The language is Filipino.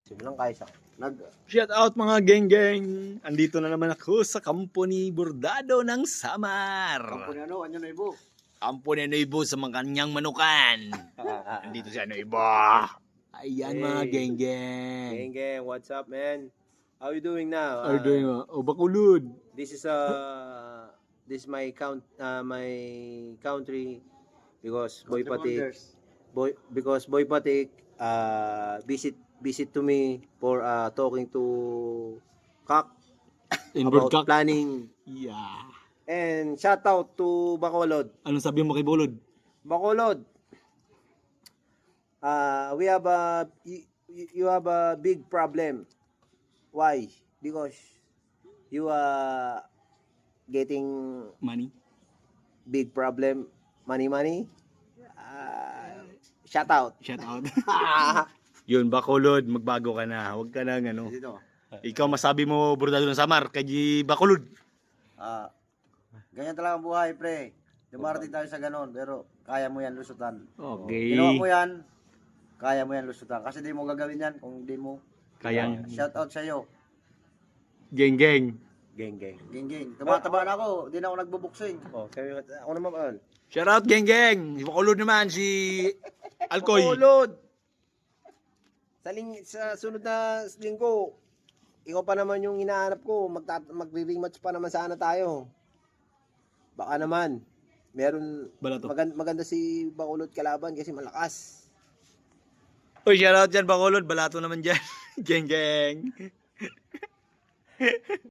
Simulang kaisa. Shout out mga geng-geng! Andito na naman ako sa kampo ni Bordado ng Samar. Kampo ni ano, anyo na ibo. Kampo ni Noibo sa mga kanyang manukan. Andito si Noibo. Ayan mga Hey. geng-geng. Gang gang, what's up man? How you doing now? Are doing o bakulod. This is my country because Boy Patik visit to me for talking to Kak Inward about cock. planning, Yeah. and shout out to Bacolod. Anong sabi mo kay Bolod? Bacolod, we have you have a big problem. Why? Because you are getting Money? big problem, money. Shout out. Shout out. Yun, Bacolod, magbago ka na. Huwag ka nang ano. Dito. Ikaw masabi mo Bordado ng Samar kay Bacolod. Ganyan talaga ang buhay, pre. Dumarating tayo sa ganon, pero kaya mo yan lusutan. Okay. Ginawa mo yan, kaya mo yan lusutan. Kasi di mo gagawin yan kung di mo. Kaya Shout out sa iyo. geng-geng. Gang gang. Gingging. Tumataba na ako, di na ako nagbubuksing. Oh, sabi mo, ako naman man. Shout out geng-geng. Si Bacolod naman si Alcoy. Bacolod. Sa sunod na linggo, ikaw pa naman yung hinahanap ko. Magre-rematch pa naman sana tayo. Baka naman. Meron Balato. maganda si Bacolod kalaban kasi malakas. Uy, shout out dyan Bacolod. Balato naman dyan. Geng-geng.